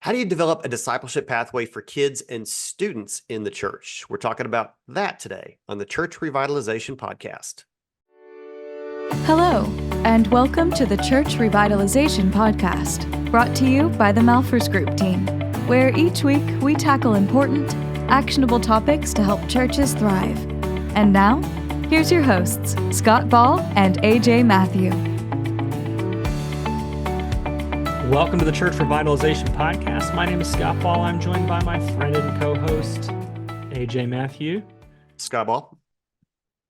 How do you develop a discipleship pathway for kids and students in the church? We're talking about that today on the Church Revitalization Podcast. Hello, and welcome to the Church Revitalization Podcast, brought to you by the Malfers Group team, where each week we tackle important, actionable topics to help churches thrive. And now, here's your hosts, Scott Ball and AJ Mathieu. Welcome to the Church Revitalization Podcast. My name is Scott Ball. I'm joined by my friend and co-host, AJ Mathieu. Scott Ball.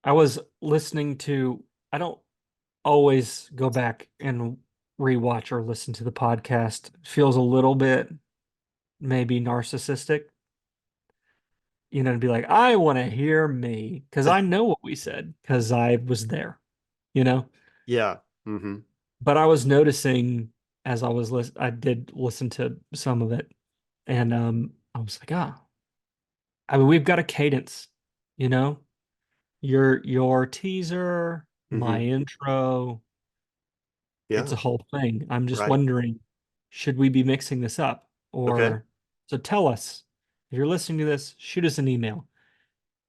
I was listening to, I don't always go back and rewatch or listen to the podcast. It feels a little bit maybe narcissistic, to be like, I want to hear me because I know what we said because I was there, Yeah. Mm-hmm. But I was noticing as I was I did listen to some of it, and I was like, I mean, we've got a cadence, your teaser, my intro. Yeah. It's a whole thing. I'm just wondering, should we be mixing this up? So tell us, if you're listening to this, shoot us an email.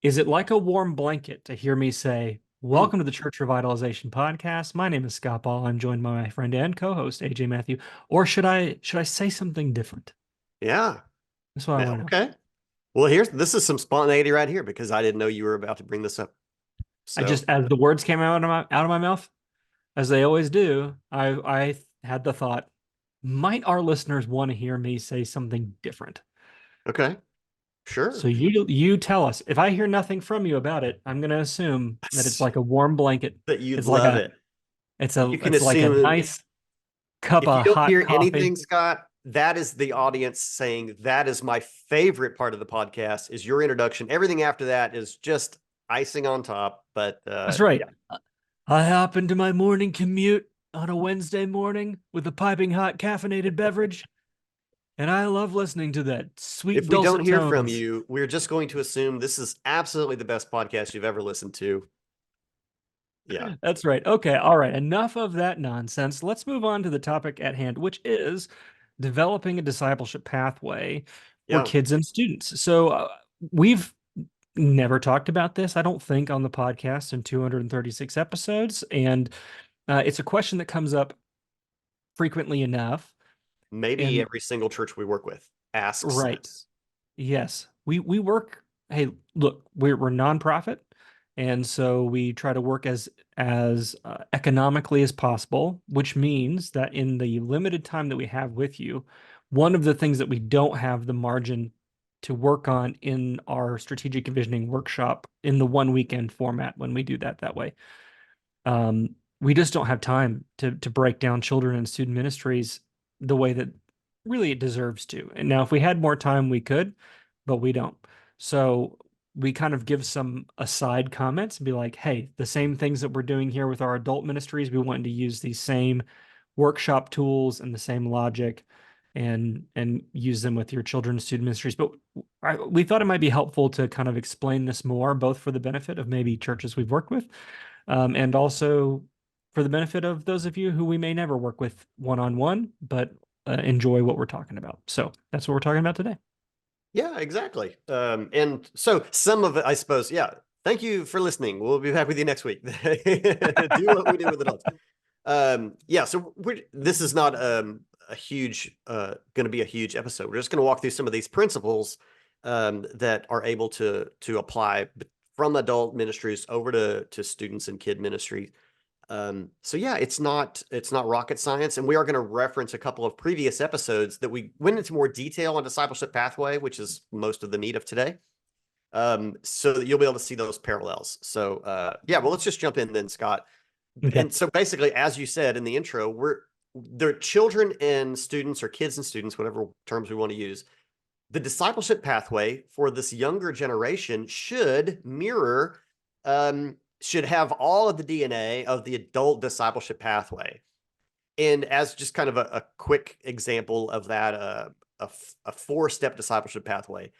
Is it like a warm blanket to hear me say, welcome to the Church Revitalization Podcast. My name is Scott Ball. I'm joined by my friend and co-host, AJ Mathieu. Or should I say something different? Yeah. That's what I want to know. Okay. Well, this is some spontaneity right here because I didn't know you were about to bring this up. So. I just, as the words came out of my mouth, as they always do, I had the thought, might our listeners want to hear me say something different? Okay. Sure. So you tell us. If I hear nothing from you about it, I'm going to assume that it's like a warm blanket. That you love like it. It's like a nice cup of hot coffee. If you don't hear anything, Scott, that is the audience saying that is my favorite part of the podcast is your introduction. Everything after that is just icing on top. But that's right. Yeah. I hop into my morning commute on a Wednesday morning with a piping hot caffeinated beverage. And I love listening to that sweet dulcet tones. If we don't hear from you, we're just going to assume this is absolutely the best podcast you've ever listened to. Yeah. That's right. Okay. All right. Enough of that nonsense. Let's move on to the topic at hand, which is developing a discipleship pathway for kids and students. So we've never talked about this, I don't think, on the podcast in 236 episodes. And it's a question that comes up frequently enough. Maybe every single church we work with asks. Right. This. Yes. We work. Hey, look, we're nonprofit. And so we try to work as economically as possible, which means that in the limited time that we have with you, one of the things that we don't have the margin to work on in our strategic envisioning workshop in the one weekend format when we do that way. We just don't have time to break down children and student ministries the way that really it deserves to. And now if we had more time, we could, but we don't. So we kind of give some aside comments and be like, hey, the same things that we're doing here with our adult ministries, we want to use these same workshop tools and the same logic and use them with your children's student ministries. But we thought it might be helpful to kind of explain this more, both for the benefit of maybe churches we've worked with, and also for the benefit of those of you who we may never work with one-on-one, but enjoy what we're talking about. So that's what we're talking about today. Yeah, exactly. And so some of it, I suppose, thank you for listening. We'll be back with you next week. Do what we do with adults. So this is not going to be a huge episode. We're just going to walk through some of these principles that are able to apply from adult ministries over to students and kid ministry. It's not rocket science, and we are going to reference a couple of previous episodes that we went into more detail on Discipleship Pathway, which is most of the meat of today. So that you'll be able to see those parallels. So let's just jump in then, Scott. Okay. And so basically, as you said in the intro, they're children and students, or kids and students, whatever terms we want to use. The discipleship pathway for this younger generation should mirror, should have all of the DNA of the adult discipleship pathway. And as just kind of a quick example of that, a 4-step discipleship pathway,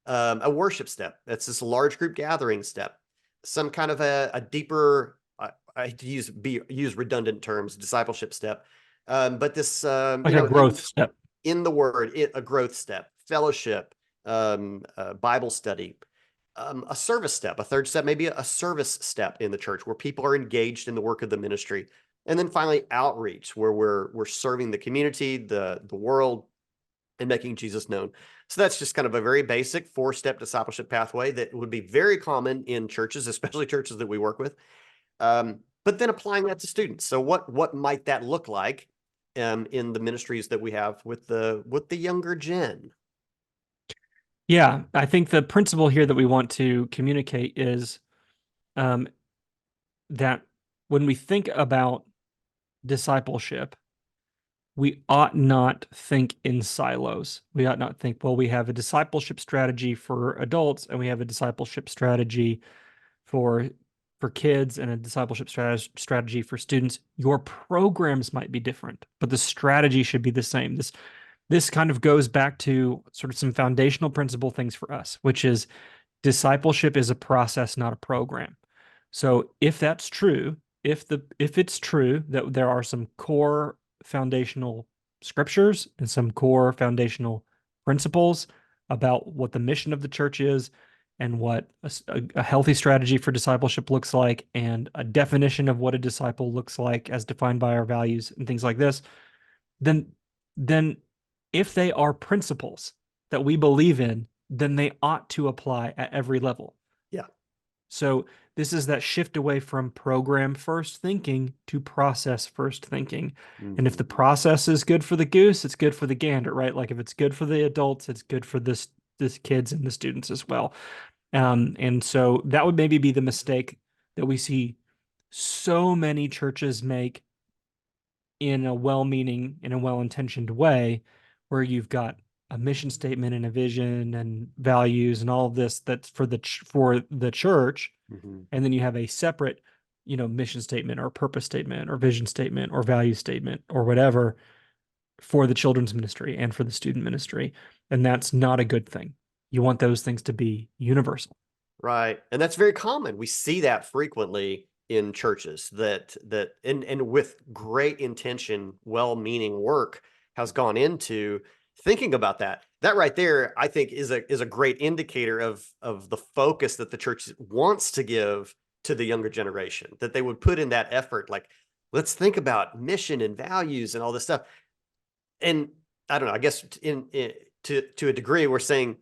a worship step, that's this large group gathering step, some kind of a deeper, I use redundant terms, discipleship step, but this like a growth step. in the Word, a growth step, fellowship, Bible study, a service step, a third step, maybe a service step in the church where people are engaged in the work of the ministry. And then finally, outreach, where we're serving the community, the world, and making Jesus known. So that's just kind of a very basic 4-step discipleship pathway that would be very common in churches, especially churches that we work with. But then applying that to students. So what might that look like in the ministries that we have with the younger gen? Yeah, I think the principle here that we want to communicate is that when we think about discipleship, we ought not think in silos. We ought not think, well, we have a discipleship strategy for adults and we have a discipleship strategy for kids and a discipleship strategy for students. Your programs might be different, but the strategy should be the same. This kind of goes back to sort of some foundational principle things for us, which is discipleship is a process, not a program. So if that's true, if it's true that there are some core foundational scriptures and some core foundational principles about what the mission of the church is and what a healthy strategy for discipleship looks like and a definition of what a disciple looks like as defined by our values and things like this, then if they are principles that we believe in, then they ought to apply at every level. Yeah. So this is that shift away from program first thinking to process first thinking. And if the process is good for the goose, it's good for the gander, right? Like if it's good for the adults, it's good for this kids and the students as well. And so that would maybe be the mistake that we see so many churches make in a well-meaning, in a well-intentioned way, where you've got a mission statement and a vision and values and all of this that's for the church, and then you have a separate, mission statement or purpose statement or vision statement or value statement or whatever for the children's ministry and for the student ministry, and that's not a good thing. You want those things to be universal. Right. And that's very common. We see that frequently in churches that and with great intention, well-meaning work has gone into thinking about that. That right there, I think is a great indicator of the focus that the church wants to give to the younger generation, that they would put in that effort. Like, let's think about mission and values and all this stuff. And I don't know, I guess to a degree, we're saying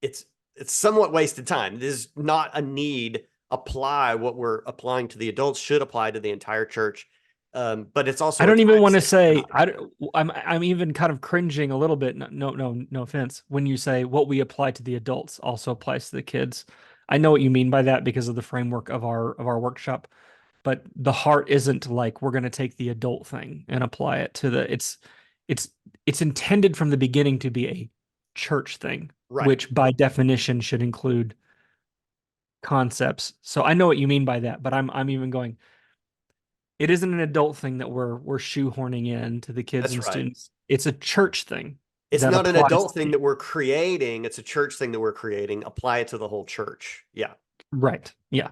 it's somewhat wasted time. There's not a need. Apply what we're applying to the adults should apply to the entire church. But it's also, I don't even want to say, I'm even kind of cringing a little bit. No offense. When you say what we apply to the adults also applies to the kids. I know what you mean by that because of the framework of our workshop, but the heart isn't like we're going to take the adult thing and apply it to it's intended from the beginning to be a church thing, right, which by definition should include concepts. So I know what you mean by that, but I'm even going, it isn't an adult thing that we're shoehorning in to the kids and students. It's a church thing. It's not an adult thing that we're creating. It's a church thing that we're creating. Apply it to the whole church. Yeah. Right. Yeah.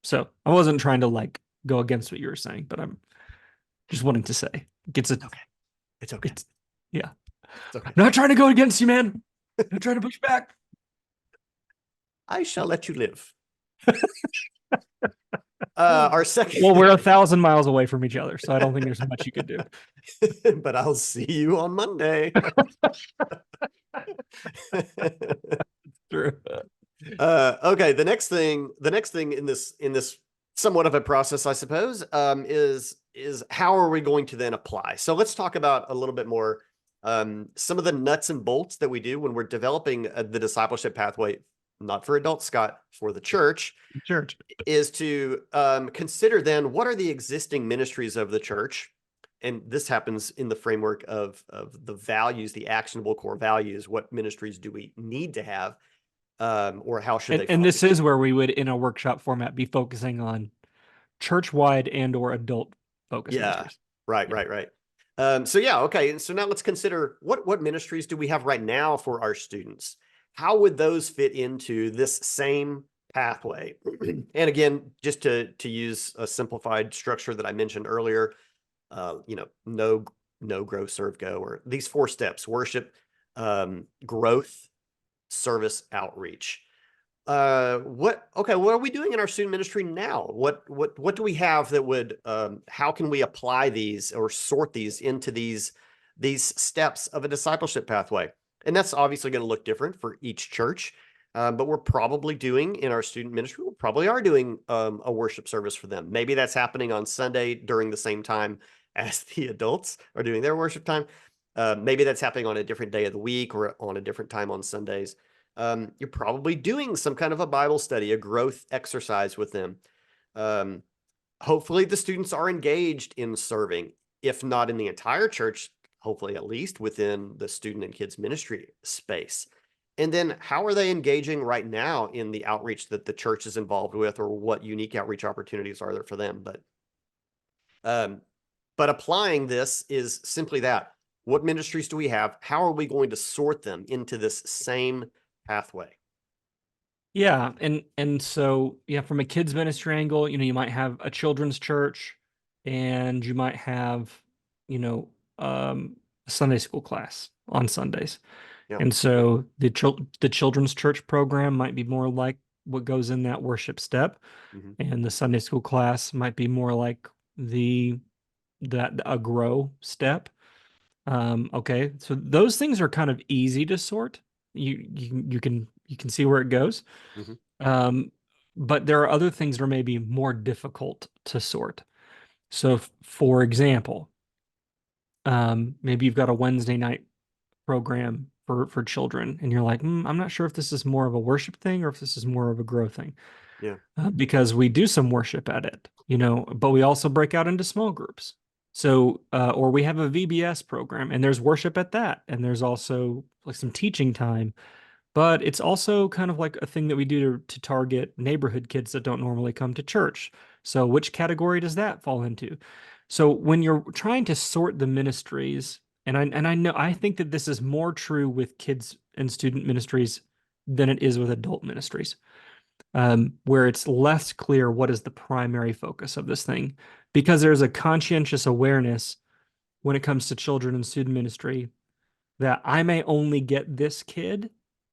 So I wasn't trying to like go against what you were saying, but I'm just wanting to say it's okay. It's okay. Yeah. It's okay. I'm not trying to go against you, man. I'm trying to push back. I shall let you live. Our second. Well, we're 1,000 miles away from each other, so I don't think there's much you could do. But I'll see you on Monday. True. Okay. The next thing in this somewhat of a process, I suppose, is how are we going to then apply? So let's talk about a little bit more some of the nuts and bolts that we do when we're developing the discipleship pathway, not for adults, Scott, for the church, is to consider then what are the existing ministries of the church. And this happens in the framework of the values, the actionable core values. What ministries do we need to have, or how should they? And this is where we would, in a workshop format, be focusing on church-wide and or adult focus ministries. Right. So yeah, okay. And so now let's consider what ministries do we have right now for our students? How would those fit into this same pathway? And again, just to use a simplified structure that I mentioned earlier, no know, grow, serve, go, or these 4 steps: worship, growth, service, outreach. What are we doing in our student ministry now? What do we have that would, how can we apply these or sort these into these steps of a discipleship pathway? And that's obviously going to look different for each church. But we're probably doing in our student ministry, we probably are doing a worship service for them. Maybe that's happening on Sunday during the same time as the adults are doing their worship time. Maybe that's happening on a different day of the week or on a different time on Sundays. You're probably doing some kind of a Bible study, a growth exercise with them. Hopefully the students are engaged in serving, if not in the entire church, hopefully at least within the student and kids ministry space. And then how are they engaging right now in the outreach that the church is involved with, or what unique outreach opportunities are there for them? But applying this is simply that. What ministries do we have? How are we going to sort them into this same pathway? Yeah, and so yeah, from a kids ministry angle, you might have a children's church, and you might have, a Sunday school class on Sundays. Yeah. And so the children's church program might be more like what goes in that worship step, and the Sunday school class might be more like a grow step. Okay, so those things are kind of easy to sort. You can see where it goes. But there are other things that are maybe more difficult to sort. So, for example, maybe you've got a Wednesday night program for children, and you're like, I'm not sure if this is more of a worship thing or if this is more of a growth thing. Yeah. Because we do some worship at it, but we also break out into small groups. So, or we have a VBS program, and there's worship at that, and there's also like some teaching time. But it's also kind of like a thing that we do to target neighborhood kids that don't normally come to church. So which category does that fall into? So when you're trying to sort the ministries, and I think that this is more true with kids and student ministries than it is with adult ministries, where it's less clear what is the primary focus of this thing, because there's a conscientious awareness when it comes to children and student ministry that I may only get this kid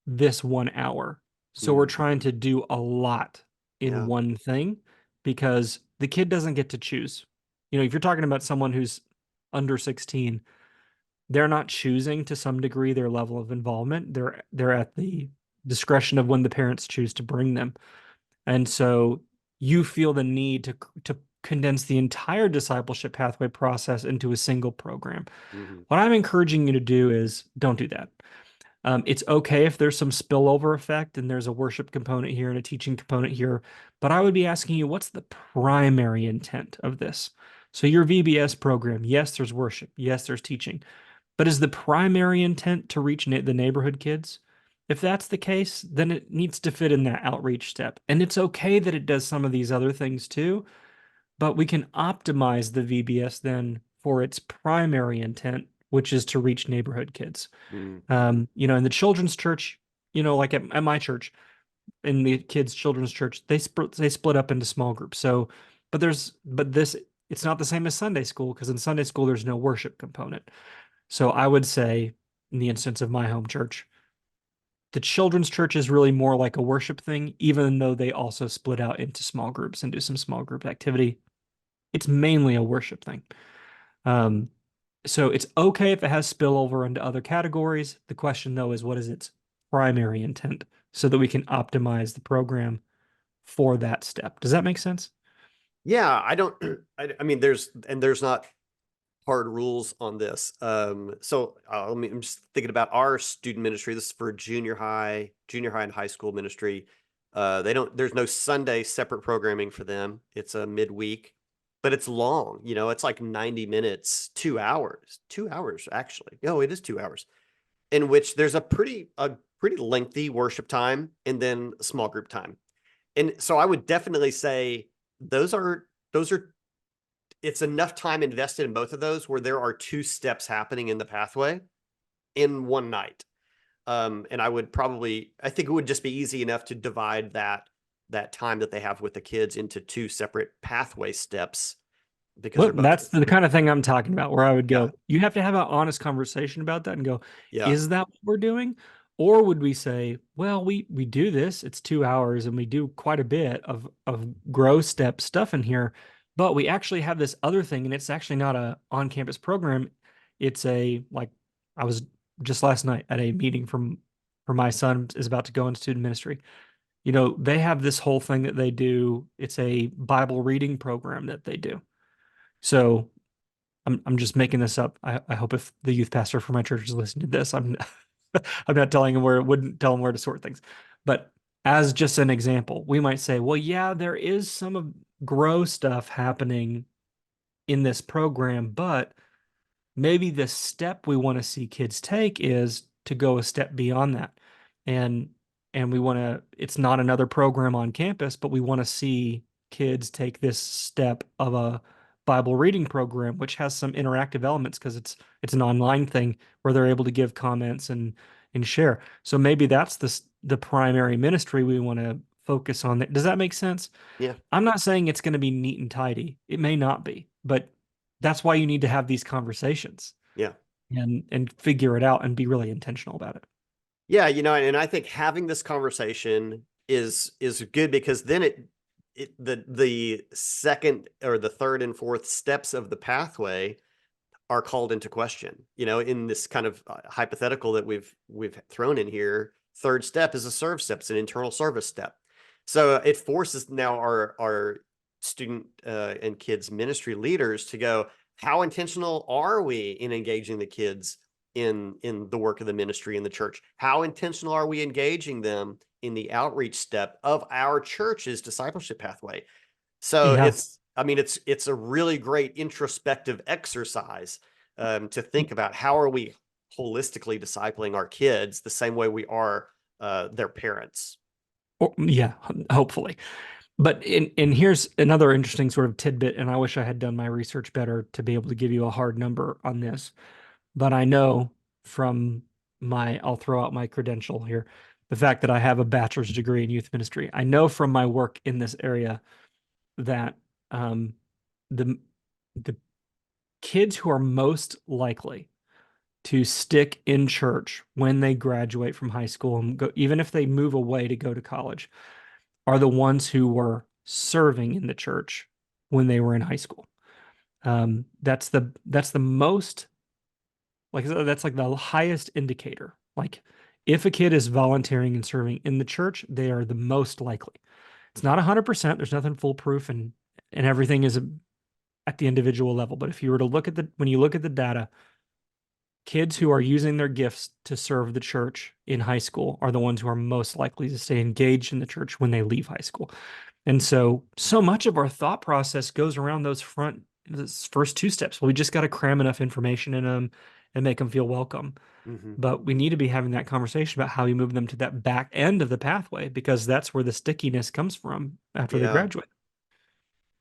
this 1 hour. So we're trying to do a lot in one thing, because the kid doesn't get to choose. If you're talking about someone who's under 16, they're not choosing to some degree their level of involvement. They're at the discretion of when the parents choose to bring them. And so you feel the need to condense the entire discipleship pathway process into a single program. What I'm encouraging you to do is don't do that. It's okay if there's some spillover effect and there's a worship component here and a teaching component here, but I would be asking you, what's the primary intent of this? So your VBS program, yes, there's worship, yes, there's teaching, but is the primary intent to reach the neighborhood kids? If that's the case, then it needs to fit in that outreach step. And it's okay that it does some of these other things too, but we can optimize the VBS then for its primary intent, which is to reach neighborhood kids. In the children's church, like at my church, in the kids' children's church, they split up into small groups. So, but it's not the same as Sunday school, because in Sunday school there's no worship component. So I would say, in the instance of my home church, the children's church is really more like a worship thing, even though they also split out into small groups and do some small group activity. It's mainly a worship thing. So it's okay if it has spillover into other categories. The question, though, is what is its primary intent, so that we can optimize the program for that step. Does that make sense? Yeah, I mean, there's not hard rules on this. So I'm just thinking about our student ministry. This is for junior high and high school ministry. There's no Sunday separate programming for them. It's a midweek, but it's long, it's like 90 minutes, 2 hours actually. No, it is 2 hours, in which there's a pretty lengthy worship time and then small group time. And so I would definitely say those are it's enough time invested in both of those where there are 2 steps happening in the pathway in one night. And I think it would just be easy enough to divide that time that they have with the kids into 2 separate pathway steps, because Well, they're both. that's the kind of thing I'm talking about, where I would Yeah. go, you have to have an honest conversation about that and go, Yeah. is that what we're doing? Or would we say, well, we do this, it's 2 hours and we do quite a bit of grow step stuff in here, but we actually have this other thing, and it's actually not a on-campus program. It's a like I was just last night at a meeting for my son is about to go into student ministry. They have this whole thing that they do. It's a Bible reading program that they do. So I'm just making this up. I hope if the youth pastor for my church is listening to this, I'm not telling him wouldn't tell him where to sort things. But as just an example, we might say, well, yeah, there is some of grow stuff happening in this program, but maybe the step we want to see kids take is to go a step beyond that. And we want to, it's not another program on campus, but we want to see kids take this step of a Bible reading program, which has some interactive elements because it's an online thing where they're able to give comments and share. So maybe that's the primary ministry we want to focus on. Does that make sense? Yeah. I'm not saying it's going to be neat and tidy. It may not be, but that's why you need to have these conversations Yeah. and figure it out and be really intentional about it. Yeah, and I think having this conversation is good, because then the second or the third and fourth steps of the pathway are called into question. In this kind of hypothetical that we've thrown in here, third step is a serve step. It's an internal service step. So it forces now our student and kids ministry leaders to go, how intentional are we in engaging the kids in the work of the ministry in the church? How intentional are we engaging them in the outreach step of our church's discipleship pathway? So Yeah. it's a really great introspective exercise to think about, how are we holistically discipling our kids the same way we are their parents. Yeah, hopefully. But and here's another interesting sort of tidbit, and I wish I had done my research better to be able to give you a hard number on this. But I know from I'll throw out my credential here, the fact that I have a bachelor's degree in youth ministry. I know from my work in this area that the the kids who are most likely to stick in church when they graduate from high school and go, even if they move away to go to college, are the ones who were serving in the church when they were in high school. That's the most, like, that's like the highest indicator. Like, if a kid is volunteering and serving in the church, they are the most likely. It's not 100%. There's nothing foolproof, and everything is at the individual level. But if you were to look at when you look at the data, kids who are using their gifts to serve the church in high school are the ones who are most likely to stay engaged in the church when they leave high school. And so much of our thought process goes around those first two steps. Well, we just got to cram enough information in them and make them feel welcome. Mm-hmm. But we need to be having that conversation about how we move them to that back end of the pathway, because that's where the stickiness comes from after they graduate.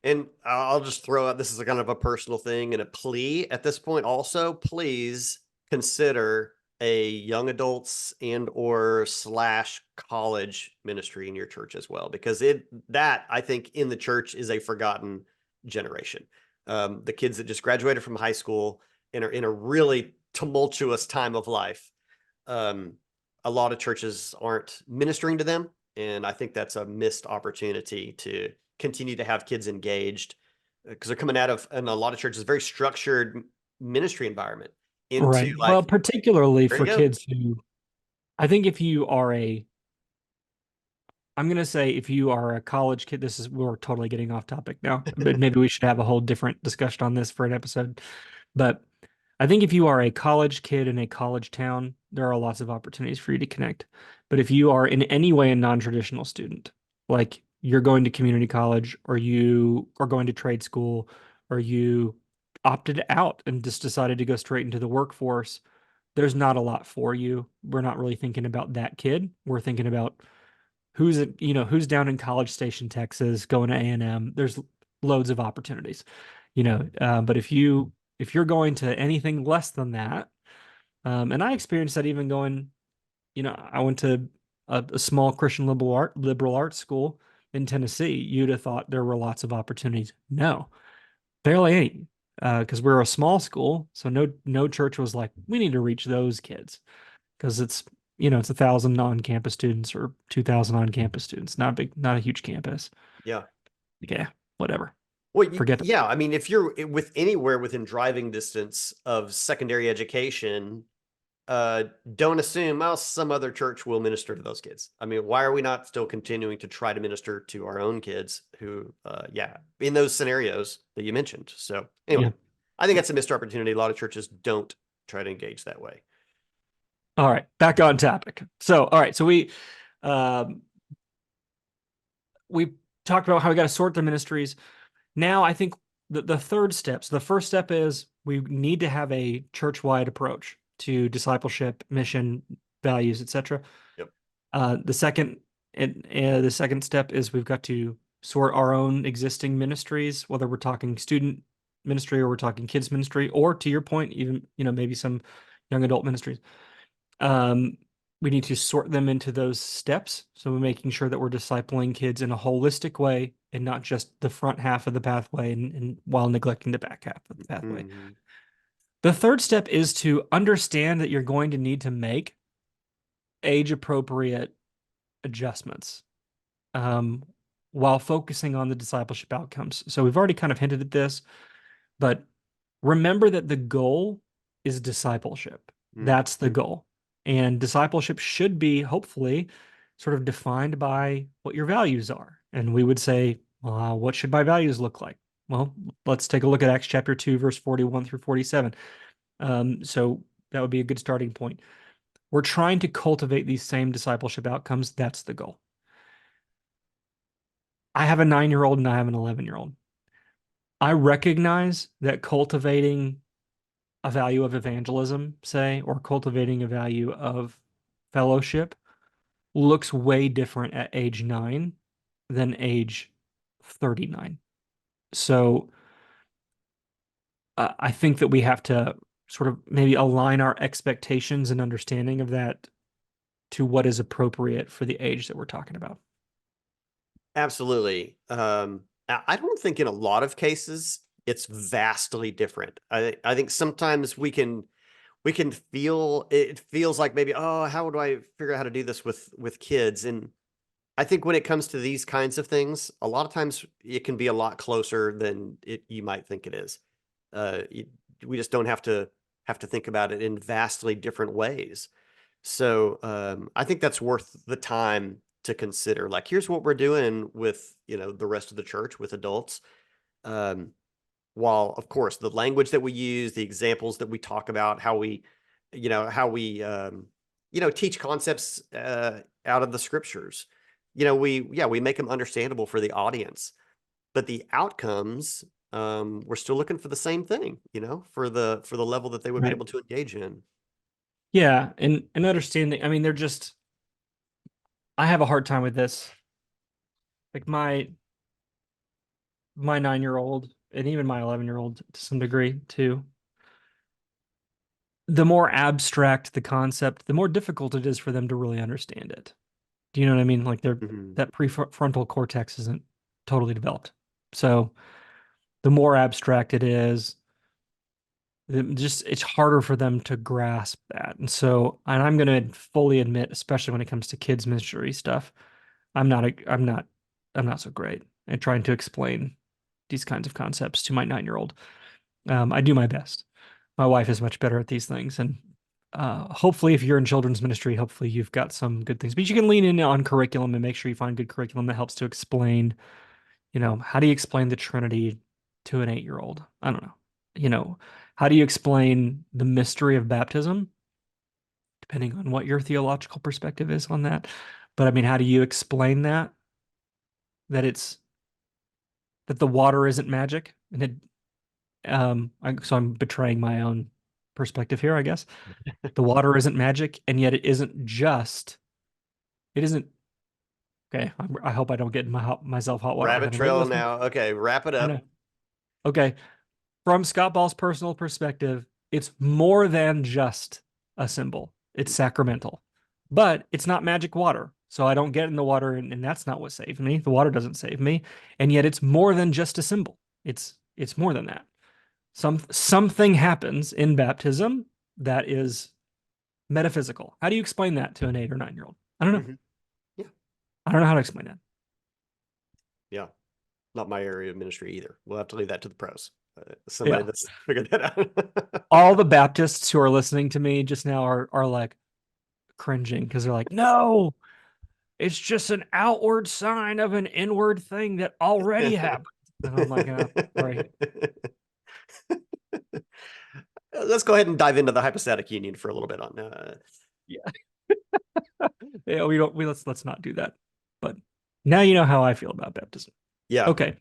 And I'll just throw out, this is a kind of a personal thing and a plea at this point also, please consider a young adults and or / college ministry in your church as well, because that I think in the church is a forgotten generation. The kids that just graduated from high school and are in a really tumultuous time of life. A lot of churches aren't ministering to them, and I think that's a missed opportunity to continue to have kids engaged, because they're coming out of, in a lot of churches, very structured ministry environment into Right. like, Well, particularly there for you go. kids who, I think if you are I'm going to say if you are a college kid, we're totally getting off topic now, but maybe we should have a whole different discussion on this for an episode. But I think if you are a college kid in a college town, there are lots of opportunities for you to connect. But if you are in any way a non-traditional student, like you're going to community college, or you are going to trade school, or you opted out and just decided to go straight into the workforce, there's not a lot for you. We're not really thinking about that kid. We're thinking about who's down in College Station, Texas, going to A&M. There's loads of opportunities, but if you're going to anything less than that, and I experienced that even going, I went to a small Christian liberal arts school in Tennessee. You'd have thought there were lots of opportunities. No, barely any, because we're a small school, so no church was like, we need to reach those kids, because it's 1,000 non-campus students or 2,000 on-campus students, not big, not a huge campus. Yeah. Yeah, whatever. Well, Forget that. yeah. I mean, if you're with anywhere within driving distance of secondary education, don't assume, well, some other church will minister to those kids. I mean, why are we not still continuing to try to minister to our own kids who, yeah, in those scenarios that you mentioned? So anyway, Yeah. I think that's a missed opportunity. A lot of churches don't try to engage that way. All right, back on topic. So, all right, so um, we talked about how we got to sort the ministries. Now, I think the third step. So the first step is we need to have a church-wide approach to discipleship, mission, values, etc. Yep. The second step is we've got to sort our own existing ministries, whether we're talking student ministry or we're talking kids ministry, or to your point, even maybe some young adult ministries. We need to sort them into those steps. So we're making sure that we're discipling kids in a holistic way and not just the front half of the pathway and while neglecting the back half of the pathway. Mm-hmm. The third step is to understand that you're going to need to make age appropriate adjustments while focusing on the discipleship outcomes. So we've already kind of hinted at this, but remember that the goal is discipleship. Mm-hmm. That's the goal. And discipleship should be, hopefully, sort of defined by what your values are. And we would say, what should my values look like? Well, let's take a look at Acts chapter 2, verse 41 through 47. So that would be a good starting point. We're trying to cultivate these same discipleship outcomes. That's the goal. I have a 9-year-old and I have an 11-year-old. I recognize that cultivating a value of evangelism, say, or cultivating a value of fellowship looks way different at age 9 than age 39. So I think that we have to sort of maybe align our expectations and understanding of that to what is appropriate for the age that we're talking about. Absolutely. I don't think in a lot of cases it's vastly different. I think sometimes we can feel, it feels like maybe, oh, how do I figure out how to do this with kids? And I think when it comes to these kinds of things, a lot of times it can be a lot closer than you might think it is. We just don't have to think about it in vastly different ways. So I think that's worth the time to consider. Like, here's what we're doing with the rest of the church with adults. While of course the language that we use, the examples that we talk about, how we teach concepts out of the scriptures, we make them understandable for the audience, but the outcomes, we're still looking for the same thing, for the level that they would be able to engage in. Yeah, and understanding. I mean, I have a hard time with this. Like my 9-year-old and even my 11-year-old to some degree too. The more abstract the concept, the more difficult it is for them to really understand it. Do you know what I mean? Like that prefrontal cortex isn't totally developed. So the more abstract it is, it's harder for them to grasp that. And I'm going to fully admit, especially when it comes to kids ministry stuff, I'm not so great at trying to explain these kinds of concepts to my 9-year-old. I do my best. My wife is much better at these things. And hopefully if you're in children's ministry, hopefully you've got some good things, but you can lean in on curriculum and make sure you find good curriculum that helps to explain, how do you explain the Trinity to an 8-year-old? I don't know. How do you explain the mystery of baptism? Depending on what your theological perspective is on that. But I mean, how do you explain that the water isn't magic? And so I'm betraying my own perspective here, I guess. The water isn't magic, and yet it isn't. Okay, I hope I don't get myself hot water. Rabbit trail now. Okay, wrap it up. Okay, from Scott Ball's personal perspective, it's more than just a symbol. It's sacramental, but it's not magic water. So I don't get in the water, and that's not what saved me. The water doesn't save me, and yet it's more than just a symbol. It's It's more than that. Something happens in baptism that is metaphysical. How do you explain that to an 8 or 9-year-old? I don't know. Mm-hmm. Yeah. I don't know how to explain that. Yeah. Not my area of ministry either. We'll have to leave that to the pros. Somebody that's figured that out. All the Baptists who are listening to me just now are like cringing because they're like, no, it's just an outward sign of an inward thing that already happened. And I'm like, oh, sorry. Let's go ahead and dive into the hypostatic union for a little bit on Yeah, let's not do that. But now you know how I feel about baptism. Yeah. Okay.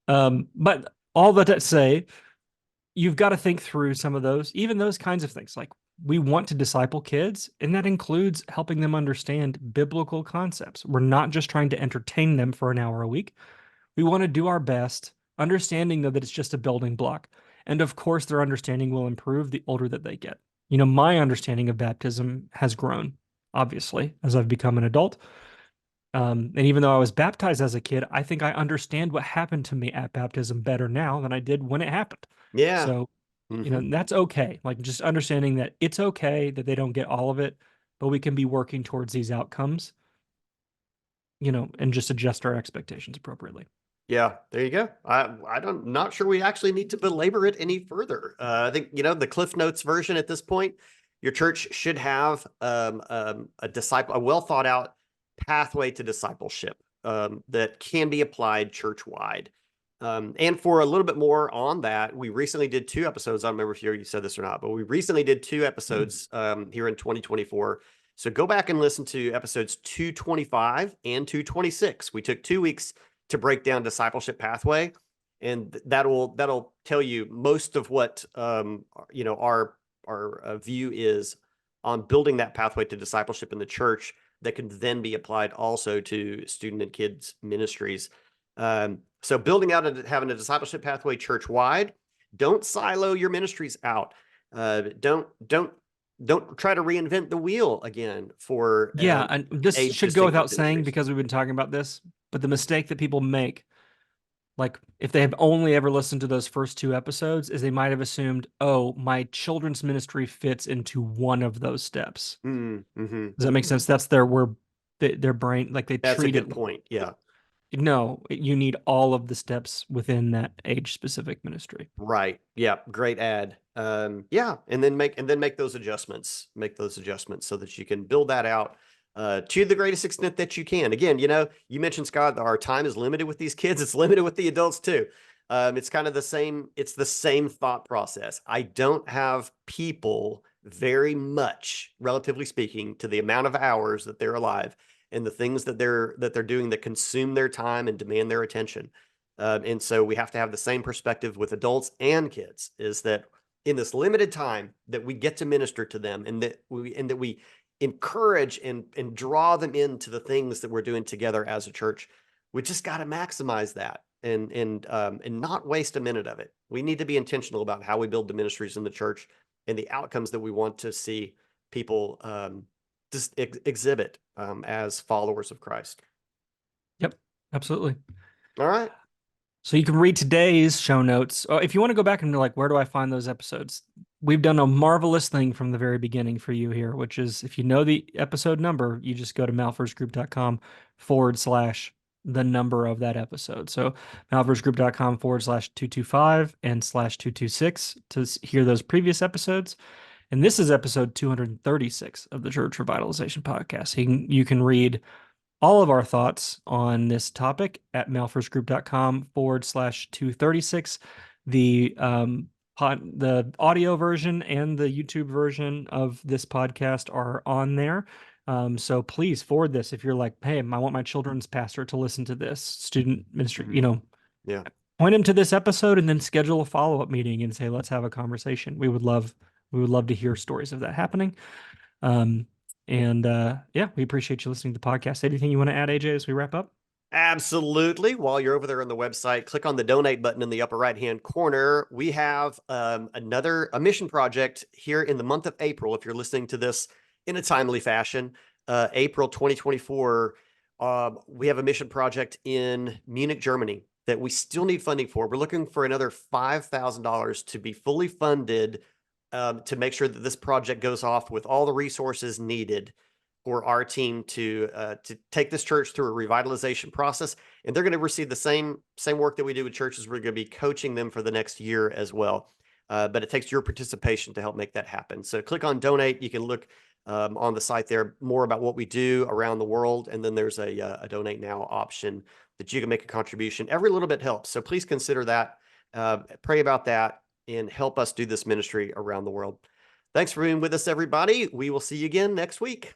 But all that to say, you've got to think through some of those, even those kinds of things. Like, we want to disciple kids, and that includes helping them understand biblical concepts. We're not just trying to entertain them for an hour a week. We want to do our best, understanding though that it's just a building block. And of course, their understanding will improve the older that they get. You know, my understanding of baptism has grown, obviously, as I've become an adult. And even though I was baptized as a kid, I think I understand what happened to me at baptism better now than I did when it happened. Yeah. So, you know, that's okay. Like, just understanding that it's okay that they don't get all of it, but we can be working towards these outcomes, you know, and just adjust our expectations appropriately. Yeah, there you go. Not sure we actually need to belabor it any further. I think, you know, the Cliff Notes version at this point, your church should have a well thought out pathway to discipleship that can be applied church-wide. And for a little bit more on that, we recently did 2 episodes. I don't remember if you said this or not, but we recently did 2 episodes here in 2024. So go back and listen to episodes 225 and 226. We took 2 weeks to break down Discipleship Pathway, and that'll tell you most of what you know, our view is on building that pathway to discipleship in the church that can then be applied also to student and kids ministries. So building out and having a discipleship pathway church-wide. Don't silo your ministries out. Don't try to reinvent the wheel again for and this should go without saying because we've been talking about this, but the mistake that people make, like if they have only ever listened to those first 2 episodes, is they might have assumed, oh, my children's ministry fits into one of those steps. Mm-hmm. Does that make sense? That's their brain, like That's treat a good it. point. Yeah. No, you need all of the steps within that age-specific ministry. Right. Yeah. Great ad. Yeah. And then make those adjustments. Make those adjustments so that you can build that out to the greatest extent that you can. Again, you know, you mentioned, Scott, that our time is limited with these kids. It's limited with the adults too. It's kind of the same. It's the same thought process. I don't have people very much, relatively speaking, to the amount of hours that they're alive and the things that they're doing that consume their time and demand their attention. And so we have to have the same perspective with adults and kids, is that in this limited time that we get to minister to them, and that we encourage and draw them into the things that we're doing together as a church, we just got to maximize that and not waste a minute of it. We need to be intentional about how we build the ministries in the church and the outcomes that we want to see people just exhibit as followers of Christ. Yep, absolutely. All right. So you can read today's show notes. Oh, if you want to go back and be like, where do I find those episodes? We've done a marvelous thing from the very beginning for you here, which is if you know the episode number, you just go to malfirsgroup.com/the number of that episode. So malfirsgroup.com/225 and /226 to hear those previous episodes. And this is episode 236 of the Church Revitalization Podcast. You can read all of our thoughts on this topic at malfirsgroup.com/236. The audio version and the YouTube version of this podcast are on there. So please forward this if you're like, hey, I want my children's pastor to listen to this student ministry, you know, point him to this episode and then schedule a follow-up meeting and say, let's have a conversation. We would love to hear stories of that happening. Yeah, we appreciate you listening to the podcast. Anything you want to add, AJ, as we wrap up? Absolutely. While you're over there on the website, click on the donate button in the upper right-hand corner. We have a mission project here in the month of April. If you're listening to this in a timely fashion, April 2024, we have a mission project in Munich, Germany that we still need funding for. We're looking for another $5,000 to be fully funded to make sure that this project goes off with all the resources needed for our team to take this church through a revitalization process. And they're going to receive the same work that we do with churches. We're going to be coaching them for the next year as well. But it takes your participation to help make that happen. So click on donate. You can look on the site there more about what we do around the world. And then there's a donate now option that you can make a contribution. Every little bit helps. So please consider that. Pray about that and help us do this ministry around the world. Thanks for being with us, everybody. We will see you again next week.